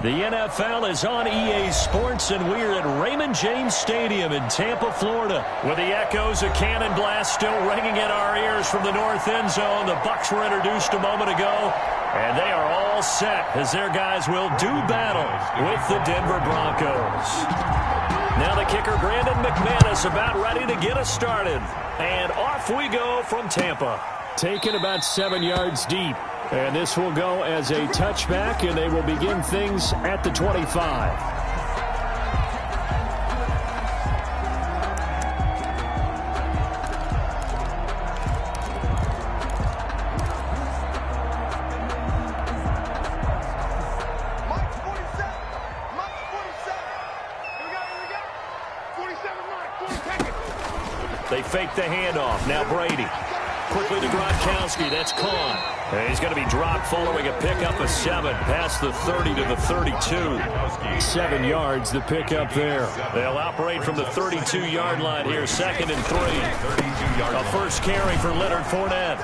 The NFL is on EA Sports, and we're at Raymond James Stadium in Tampa, Florida. With the echoes of cannon blast still ringing in our ears from the north end zone. The Bucs were introduced a moment ago, and they are all set as their guys will do battle with the Denver Broncos. Now the kicker, Brandon McManus, about ready to get us started. And off we go from Tampa. Taken about 7 yards deep. And this will go as a touchback, and they will begin things at the 25. They fake the handoff. Now Brady. Quickly to Gronkowski. That's caught. And he's going to be dropped following a pickup of 7 past the 30 to the 32. 7 yards, the pickup there. They'll operate from the 32-yard line here, 2nd and 3. A first carry for Leonard Fournette.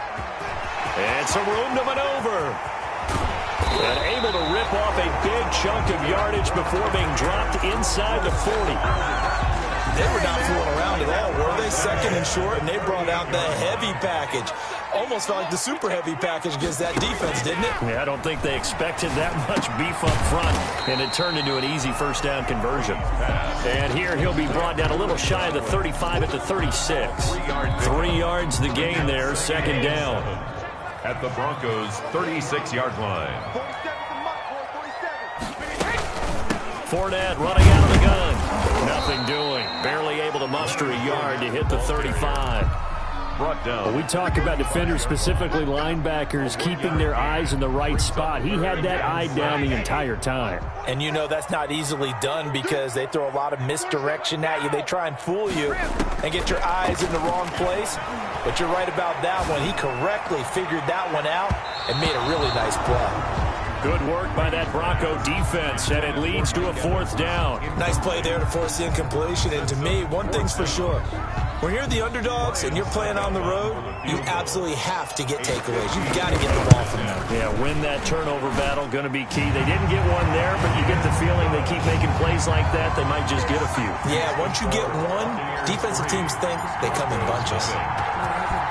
And some room to maneuver. And able to rip off a big chunk of yardage before being dropped inside the 40. They were not fooling around at all, were they? 2nd and short, and they brought out the heavy package. Almost felt like the super heavy package against that defense, didn't it? Yeah, I don't think they expected that much beef up front, and it turned into an easy first down conversion. And here he'll be brought down a little shy of the 35 at the 36. 3 yards the gain there, 2nd down. At the Broncos' 36-yard line. Fournette running out of the gun. Nothing doing. Barely able to muster a yard to hit the 35. Brought down. Well, we talk about defenders, specifically linebackers, keeping their eyes in the right spot. He had that eye down the entire time. And you know that's not easily done because they throw a lot of misdirection at you. They try and fool you and get your eyes in the wrong place. But you're right about that one. He correctly figured that one out and made a really nice play. Good work by that Bronco defense, and it leads to a 4th down. Nice play there to force the incompletion. And to me, one thing's for sure. When you're the underdogs and you're playing on the road, you absolutely have to get takeaways. You've got to get the ball from them. Yeah, win that turnover battle, going to be key. They didn't get one there, but you get the feeling they keep making plays like that, they might just get a few. Yeah, once you get one, defensive teams think they come in bunches.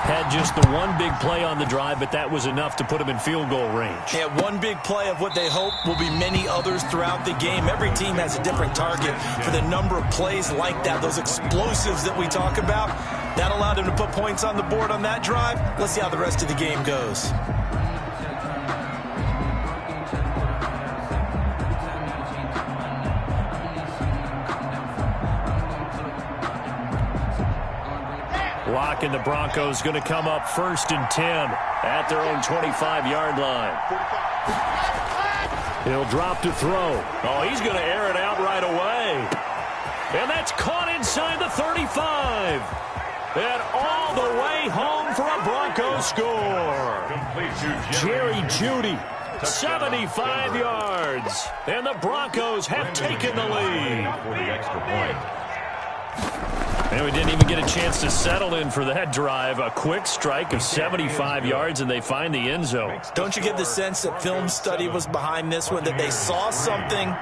Had just the one big play on the drive, but that was enough to put them in field goal range. Yeah, one big play of what they hope will be many others throughout the game. Every team has a different target for the number of plays like that, those explosives that we talk about. That allowed them to put points on the board on that drive. Let's see how the rest of the game goes. Block, and the Broncos going to come up 1st and 10 at their own 25-yard line. He'll drop to throw. Oh, he's going to air it out right away. And that's caught inside the 35. And all the way home for a Broncos score. Jerry Jeudy, 75 yards. And the Broncos have taken the lead. For the extra point. And we didn't even get a chance to settle in for that drive. A quick strike of 75 yards, and they find the end zone. Don't you get the sense that film study was behind this one, that they saw something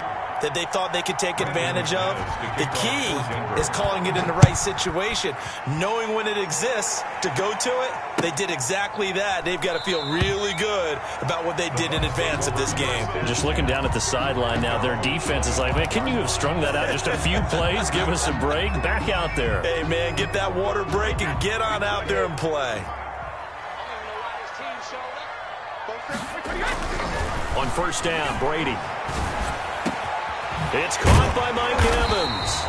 that they thought they could take advantage of? The key is calling it in the right situation, knowing when it exists to go to it. They did exactly that. They've got to feel really good about what they did in advance of this game. Just looking down at the sideline now, their defense is like, man, can you have strung that out just a few plays? Give us a break. Back out there. Hey, man, get that water break and get on out there and play. On 1st down, Brady. It's caught by Mike Evans.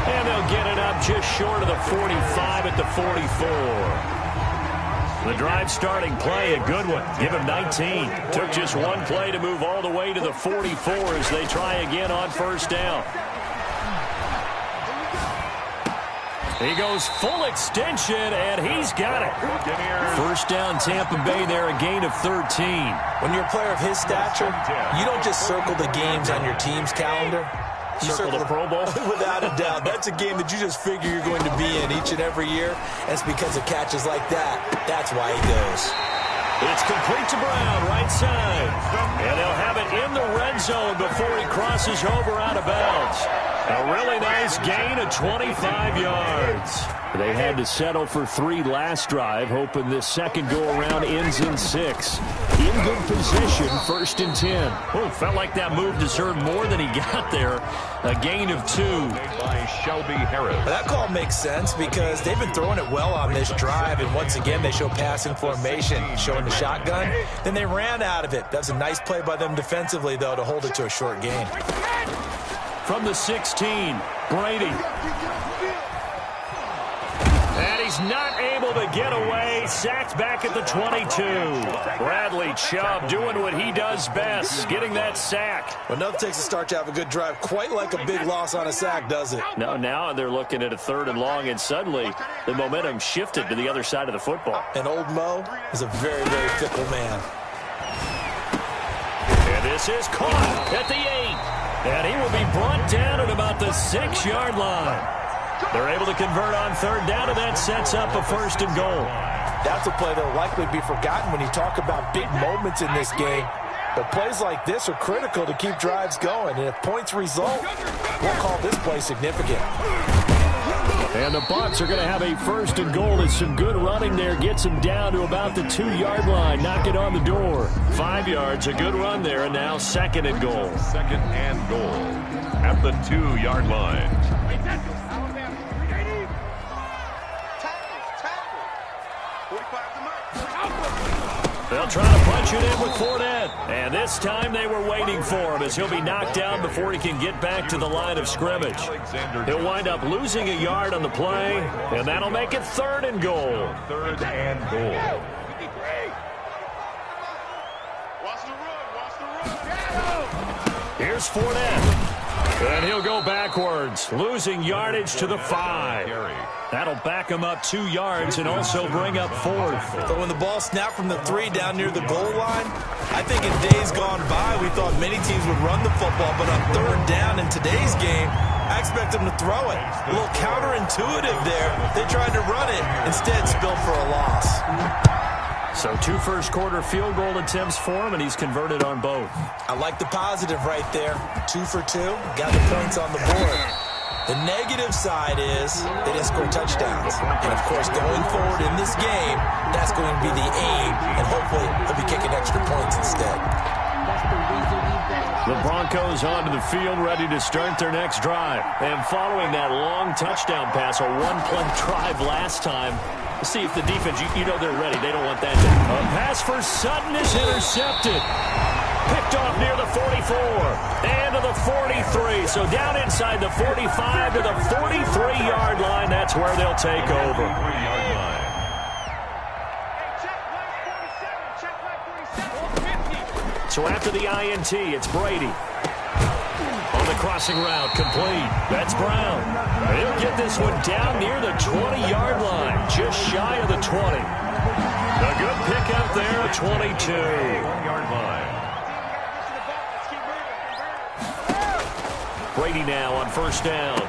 And they'll get it up just short of the 45 at the 44. The drive starting play, a good one. Give him 19. Took just one play to move all the way to the 44 as they try again on 1st down. He goes full extension, and he's got it. 1st down, Tampa Bay there, a gain of 13. When you're a player of his stature, you don't just circle the games on your team's calendar. You circle the Pro Bowl? Without a doubt. That's a game that you just figure you're going to be in each and every year. And it's because of catches like that. That's why he goes. It's complete to Brown, right side. And they'll have it in the red zone before he crosses over out of bounds. A really nice gain of 25 yards. They had to settle for 3 last drive, hoping this second go-around ends in 6. In good position, 1st and 10. Oh, felt like that move deserved more than he got there. A gain of 2. By Shelby Harris. That call makes sense because they've been throwing it well on this drive, and once again they show passing formation, showing the shotgun. Then they ran out of it. That's a nice play by them defensively, though, to hold it to a short gain. From the 16, Brady. And he's not able to get away. Sacked back at the 22. Bradley Chubb doing what he does best, getting that sack. Well, nothing takes a start to have a good drive quite like a big loss on a sack, does it? No, now they're looking at a 3rd and long, and suddenly the momentum shifted to the other side of the football. And old Mo is a very, very fickle man. And this is caught at the 8. And he will be brought down at about the 6-yard line. They're able to convert on 3rd down, and that sets up a 1st and goal. That's a play that will likely be forgotten when you talk about big moments in this game. But plays like this are critical to keep drives going. And if points result, we'll call this play significant. And the Bucs are going to have a 1st and goal as some good running there gets them down to about the 2-yard line. Knock it on the door. 5 yards, a good run there, and now 2nd and goal. 2nd and goal at the 2-yard line. They'll try to punch it in with Fournette. And this time they were waiting for him as he'll be knocked down before he can get back to the line of scrimmage. He'll wind up losing a yard on the play, and that'll make it 3rd and goal. 3rd and goal. Here's Fournette. And he'll go backwards, losing yardage to the 5. That'll back him up 2 yards and also bring up 4th. But when the ball snapped from the 3 down near the goal line, I think in days gone by, we thought many teams would run the football, but on 3rd down in today's game, I expect them to throw it. A little counterintuitive there. They tried to run it, instead spilled for a loss. So 2 first-quarter field goal attempts for him, and he's converted on both. I like the positive right there. 2 for 2, got the points on the board. The negative side is they didn't score touchdowns. And, of course, going forward in this game, that's going to be the aim, and hopefully he'll be kicking extra points instead. The Broncos onto the field, ready to start their next drive. And following that long touchdown pass, a 1-play drive last time, see if the defense, you know they're ready. They don't want that. A pass for Sutton is intercepted. Picked off near the 44 and to the 43. So down inside the 45 to the 43-yard line. That's where they'll take over. So after the INT, it's Brady. On the crossing route, complete. That's Brown. He'll get this one down near the 20-yard line, just shy of the 20. A good pickup there, 22. 1-yard line. Brady now on 1st down.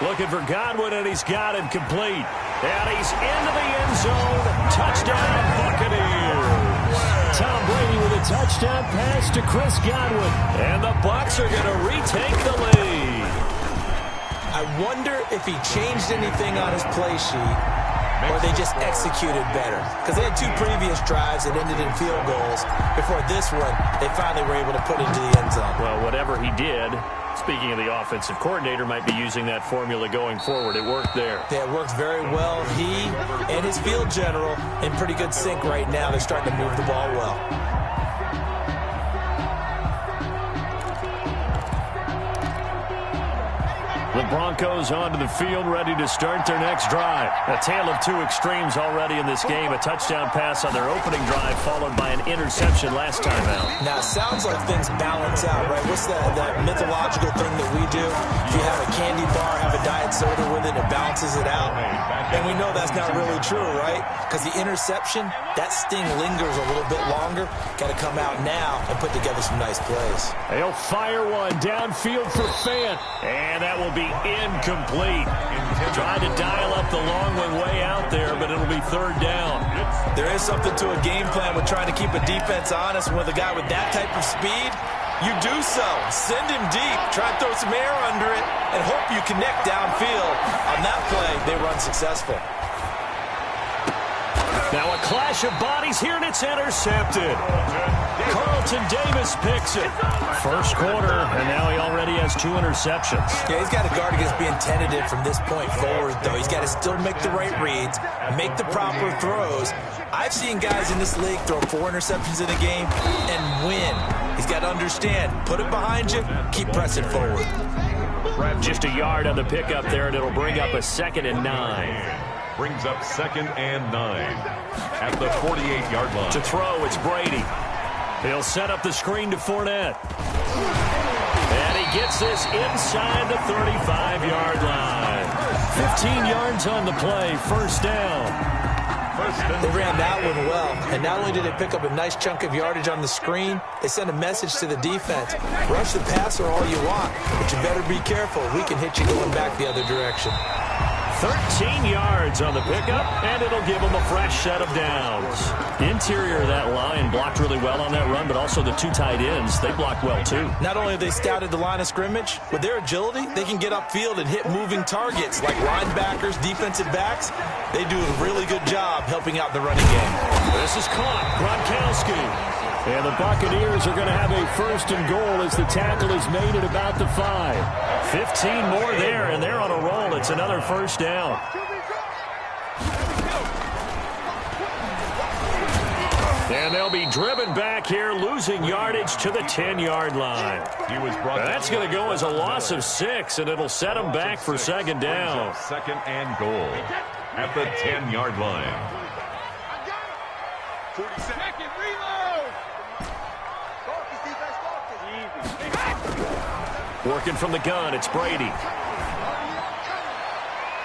Looking for Godwin, and he's got him complete. And he's into the end zone. Touchdown, Buccaneers. Tom Brady with a touchdown pass to Chris Godwin. And the Bucs are going to retake the lead. I wonder if he changed anything on his play sheet or they just executed better. Because they had 2 previous drives that ended in field goals. Before this one, they finally were able to put into the end zone. Well, whatever he did, speaking of the offensive coordinator, might be using that formula going forward. It worked there. Yeah, it worked very well. He and his field general in pretty good sync right now. They're starting to move the ball well. The Broncos onto the field, ready to start their next drive. A tale of 2 extremes already in this game. A touchdown pass on their opening drive, followed by an interception last time out. Now, it sounds like things balance out, right? What's that mythological thing that we do? If you have a candy bar, have a diet soda with it, it balances it out. And we know that's not really true, right? Because the interception, that sting lingers a little bit longer. Got to come out now and put together some nice plays. They'll fire one downfield for Fant, and that will be incomplete. Tried to dial up the long one way out there, but it'll be 3rd down. There is something to a game plan with trying to keep a defense honest. With a guy with that type of speed, you do so. Send him deep, try and throw some air under it, and hope you connect downfield. On that play, they run successful. Now a clash of bodies here, and it's intercepted. Carlton Davis picks it. First quarter, and now he already has 2 interceptions. Yeah, he's got to guard against being tentative from this point forward, though. He's got to still make the right reads, make the proper throws. I've seen guys in this league throw 4 interceptions in a game and win. He's got to understand, put it behind you, keep pressing forward. Just a yard on the pickup there, and it'll bring up a 2nd and 9. Brings up 2nd and 9 at the 48-yard line. To throw, it's Brady. He'll set up the screen to Fournette. And he gets this inside the 35-yard line. 15 yards on the play, first down. They ran that one well, and not only did they pick up a nice chunk of yardage on the screen, they sent a message to the defense. Rush the passer all you want, but you better be careful. We can hit you going back the other direction. 13 yards on the pickup, and it'll give them a fresh set of downs. The interior of that line blocked really well on that run, but also the 2 tight ends, they blocked well too. Not only have they scouted the line of scrimmage, with their agility, they can get upfield and hit moving targets like linebackers, defensive backs. They do a really good job helping out the running game. This is caught. Gronkowski. And the Buccaneers are going to have a 1st and goal as the tackle is made at about the 5. 15 more there, and they're on a roll. It's another first down. And they'll be driven back here, losing yardage to the 10-yard line. That's going to go as a loss of 6, and it'll set them back for 2nd down. 2nd and goal at the 10-yard line. 40-second reload. Working from the gun, it's Brady.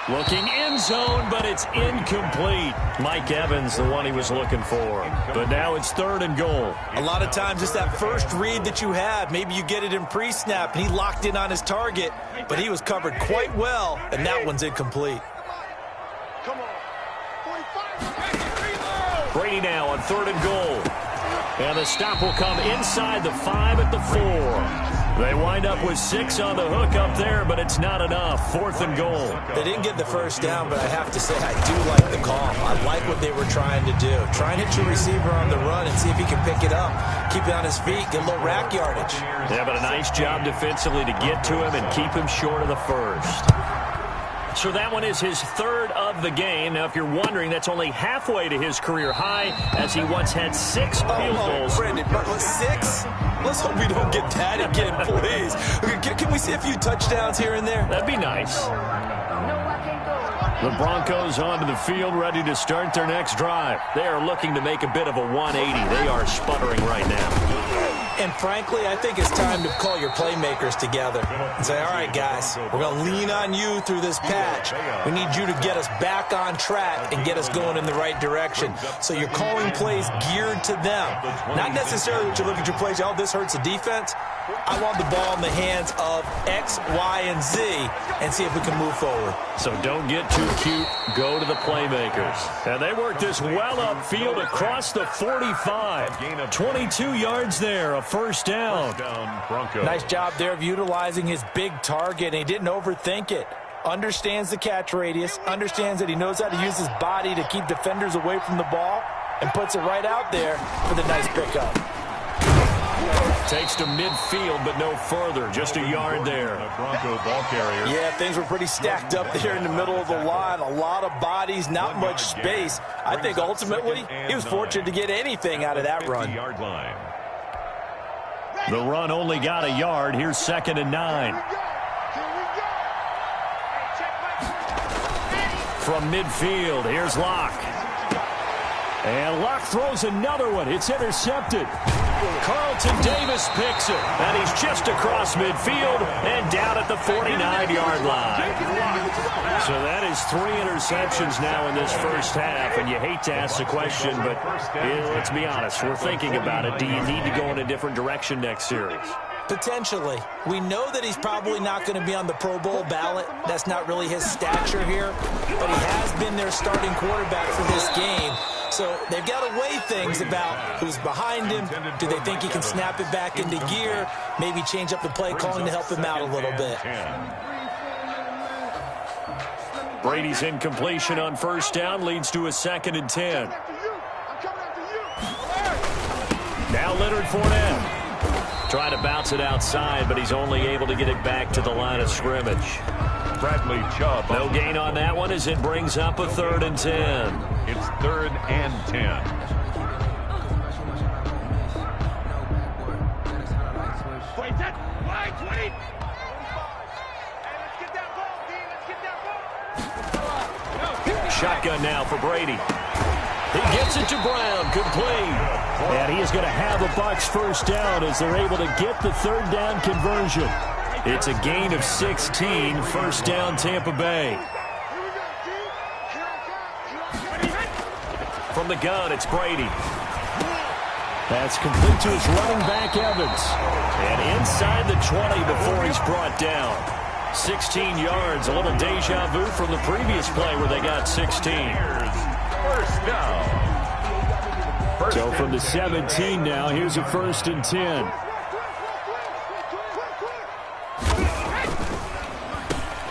Looking end zone, but it's incomplete. Mike Evans, the one he was looking for. But now it's 3rd and goal. A lot of times it's that first read that you have. Maybe you get it in pre-snap, and he locked in on his target, but he was covered quite well, and that one's incomplete. Come on. 45-second reload. Brady now on 3rd and goal. And the stop will come inside the 5 at the 4. They wind up with 6 on the hook up there, but it's not enough. 4th and goal. They didn't get the first down, but I have to say I do like the call. I like what they were trying to do. Try and hit your receiver on the run and see if he can pick it up. Keep it on his feet, get a little rack yardage. Yeah, but a nice job defensively to get to him and keep him short of the 1st. So that one is his 3rd of the game. Now, if you're wondering, that's only halfway to his career high, as he once had 6 field goals. Brandon, but 6? Let's hope we don't get that again, please. Can we see a few touchdowns here and there? That'd be nice. The Broncos onto the field, ready to start their next drive. They are looking to make a bit of a 180. They are sputtering right now. And frankly, I think it's time to call your playmakers together and say, all right, guys, we're going to lean on you through this patch. We need you to get us back on track and get us going in the right direction. So you're calling plays geared to them. Not necessarily that you look at your plays, oh, this hurts the defense. I want the ball in the hands of X, Y, and Z and see if we can move forward. So don't get too cute. Go to the playmakers. And they work this well upfield across the 45. 22 yards there, a first down. Nice job there of utilizing his big target, and he didn't overthink it. Understands the catch radius, understands that he knows how to use his body to keep defenders away from the ball, and puts it right out there for the nice pickup. Takes to midfield, but no further. Just a yard there. Bronco ball carrier. Yeah, things were pretty stacked up there in the middle of the line. A lot of bodies, not much space. I think ultimately he was fortunate to get anything out of that run. The run only got a yard. Here's 2nd and 9. From midfield, here's Locke. And Locke throws another one. It's intercepted. Carlton Davis picks it. And he's just across midfield and down at the 49-yard line. So that is 3 interceptions now in this first half. And you hate to ask the question, but let's be honest. We're thinking about it. Do you need to go in a different direction next series? Potentially. We know that he's probably not going to be on the Pro Bowl ballot. That's not really his stature here. But he has been their starting quarterback for this game. So they've got to weigh things about who's behind him. Do they think he can snap it back into gear? Maybe change up the play calling to help him out a little bit. Brady's incompletion on first down leads to a 2nd and 10. Now Leonard Fournette. Trying to bounce it outside, but he's only able to get it back to the line of scrimmage. Bradley Chubb. No gain on that one as it brings up a 3rd and 10. It's 3rd and 10. Shotgun now for Brady. He gets it to Brown, complete. And he is going to have a Bucs first down as they're able to get the 3rd down conversion. It's a gain of 16, first down Tampa Bay. From the gun, it's Brady. That's complete to his running back, Evans. And inside the 20 before he's brought down. 16 yards, a little deja vu from the previous play where they got 16. First down. So from the 17 now, here's a 1st and 10.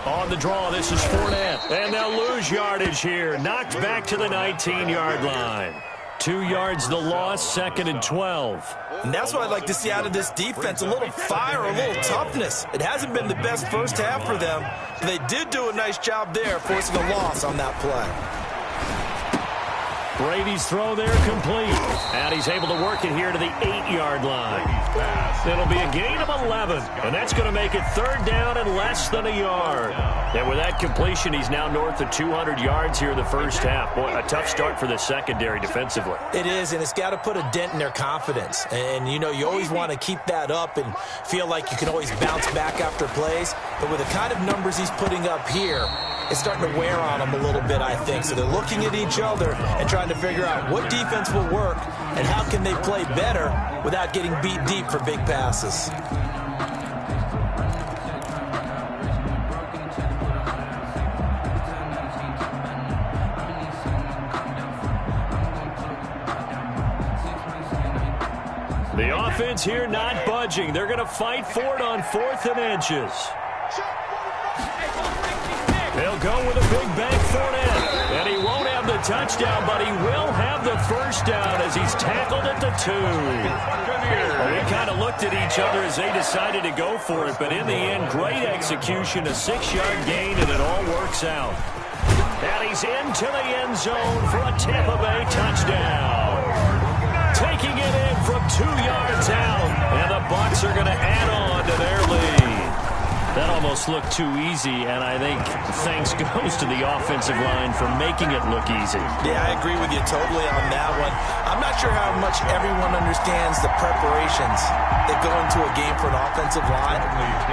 On the draw, this is Fournette. And they'll lose yardage here. Knocked back to the 19-yard line. 2 yards the loss, 2nd and 12. And that's what I'd like to see out of this defense, a little fire, a little toughness. It hasn't been the best first half for them, but they did do a nice job there, forcing a loss on that play. Brady's throw there complete. And he's able to work it here to the 8-yard line. It'll be a gain of 11. And that's going to make it 3rd down and less than a yard. And with that completion, he's now north of 200 yards here in the first half. Boy, a tough start for the secondary defensively. It is, and it's got to put a dent in their confidence. And, you know, you always want to keep that up and feel like you can always bounce back after plays. But with the kind of numbers he's putting up here, it's starting to wear on them a little bit, I think. So they're looking at each other and trying to figure out what defense will work and how can they play better without getting beat deep for big passes. The offense here not budging. They're going to fight for it on 4th and inches. They'll go with a big bank Fournette. And he won't have the touchdown, but he will have the first down as he's tackled at the 2. Well, we kind of looked at each other as they decided to go for it, but in the end, great execution, a 6-yard gain, and it all works out. And he's into the end zone for a Tampa Bay touchdown. Taking it in from 2 yards out, and the Bucs are going to add on to their lead. That almost looked too easy, and I think thanks goes to the offensive line for making it look easy. Yeah, I agree with you totally on that one. I'm not sure how much everyone understands the preparations that go into a game for an offensive line,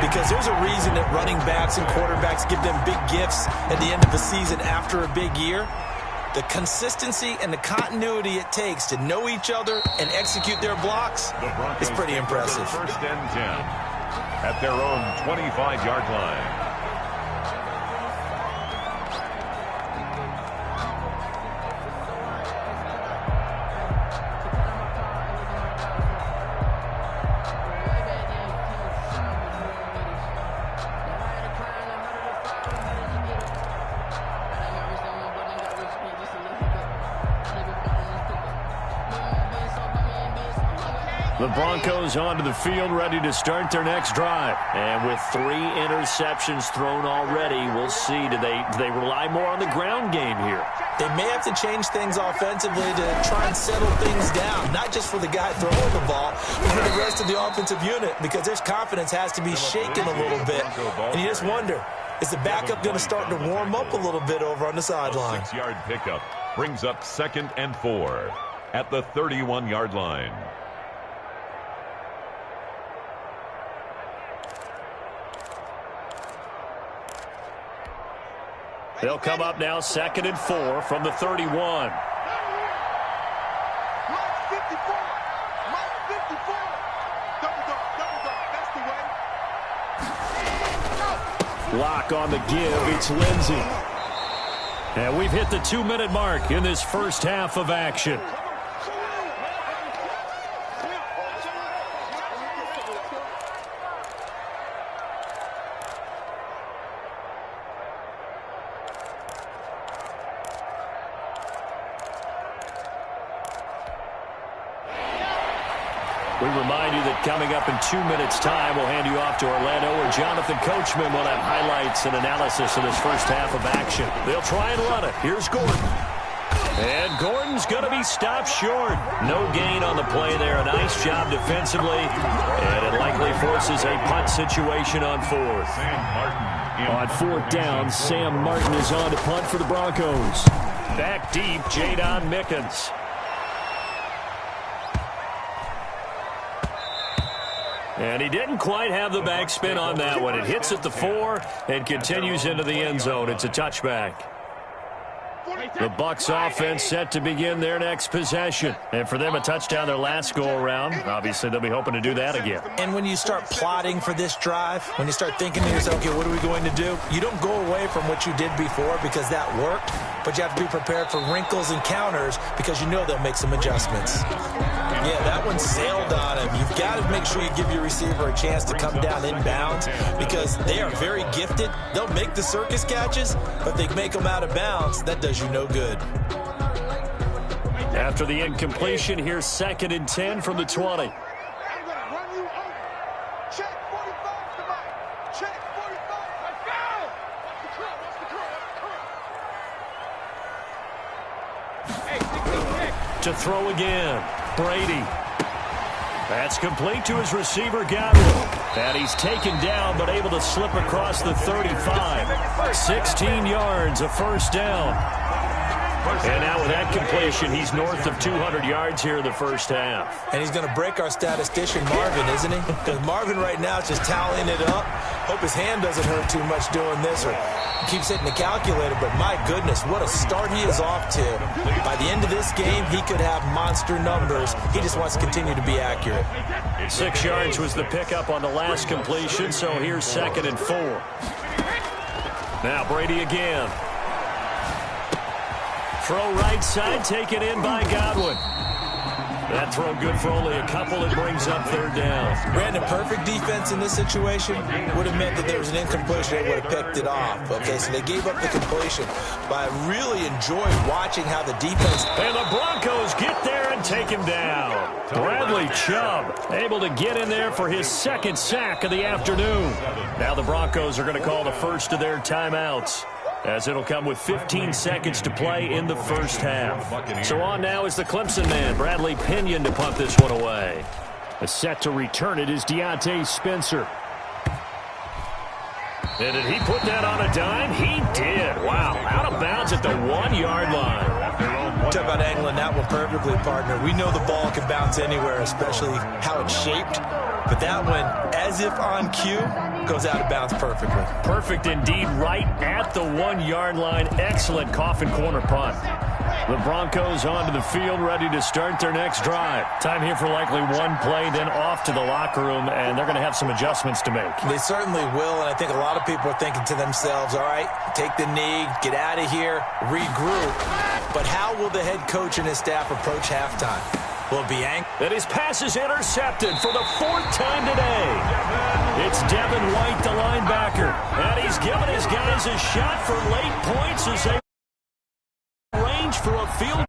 because there's a reason that running backs and quarterbacks give them big gifts at the end of the season after a big year. The consistency and the continuity it takes to know each other and execute their blocks is pretty impressive. 1st and 10. At their own 25-yard line. The Broncos onto the field, ready to start their next drive. And with 3 interceptions thrown already, we'll see. Do they rely more on the ground game here? They may have to change things offensively to try and settle things down, not just for the guy throwing the ball, but for the rest of the offensive unit, because their confidence has to be shaken a little bit. And you just wonder, is the backup going to start to warm up a little bit over on the sideline? 6-yard pickup brings up 2nd and 4 at the 31-yard line. They'll come up now 2nd and 4 from the 31. Lock on the give. It's Lindsey. And we've hit the 2-minute mark in this first half of action. We remind you that coming up in 2 minutes' time, we'll hand you off to Orlando, where Jonathan Coachman will have highlights and analysis of this first half of action. They'll try and run it. Here's Gordon. And Gordon's going to be stopped short. No gain on the play there. A nice job defensively. And it likely forces a punt situation on fourth. On fourth down, Sam Martin is on to punt for the Broncos. Back deep, Jadon Mickens. And he didn't quite have the backspin on that one. It hits at the 4 and continues into the end zone. It's a touchback. The Bucs offense set to begin their next possession. And for them, a touchdown their last go-around. Obviously, they'll be hoping to do that again. And when you start plotting for this drive, when you start thinking to yourself, okay, what are we going to do? You don't go away from what you did before because that worked, but you have to be prepared for wrinkles and counters because you know they'll make some adjustments. Yeah, that one sailed on him. You've got to make sure you give your receiver a chance to come down inbounds because they are very gifted. They'll make the circus catches, but they make them out of bounds. That does you no good. After the incompletion, here's 2nd and 10 from the 20. I'm going to run you over. Check 45 to Mike. Check 45. Let's go. What's the curl? What's the curl? What's the curl? Hey, 16 To throw again, Brady. That's complete to his receiver, Godwin. And he's taken down, but able to slip across the 35. 16 yards, a first down. And now with that completion, he's north of 200 yards here in the first half. And he's going to break our statistician, Marvin, isn't he? Because Marvin right now is just tallying it up. Hope his hand doesn't hurt too much doing this or keeps hitting the calculator. But my goodness, what a start he is off to. By the end of this game, he could have monster numbers. He just wants to continue to be accurate. 6 yards was the pickup on the last completion, so here's 2nd and 4. Now Brady again. Throw right side, taken in by Godwin. That throw good for only a couple. It brings up 3rd down. Brandon, perfect defense in this situation would have meant that there was an incompletion. They would have picked it off. Okay, so they gave up the completion. But I really enjoyed watching how the defense... And the Broncos get there and take him down. Bradley Chubb able to get in there for his 2nd sack of the afternoon. Now the Broncos are going to call the first of their timeouts, as it'll come with 15 seconds to play in the first half. So on now is the Clemson man, Bradley Pinion, to punt this one away. The set to return it is Deontay Spencer. And did he put that on a dime? He did. Wow, out of bounds at the 1-yard line. Talk about angling that one perfectly, partner. We know the ball can bounce anywhere, especially how it's shaped. But that one, as if on cue, goes out of bounds perfectly. Perfect indeed, right at the 1-yard line. Excellent coffin corner punt. The Broncos onto the field, ready to start their next drive. Time here for likely one play, then off to the locker room, and they're going to have some adjustments to make. They certainly will, and I think a lot of people are thinking to themselves, all right, take the knee, get out of here, regroup. But how will the head coach and his staff approach halftime? Will it be angry? And his pass is intercepted for the 4th time today. It's Devin White, the linebacker, and he's given his guys a shot for late points as they range for a field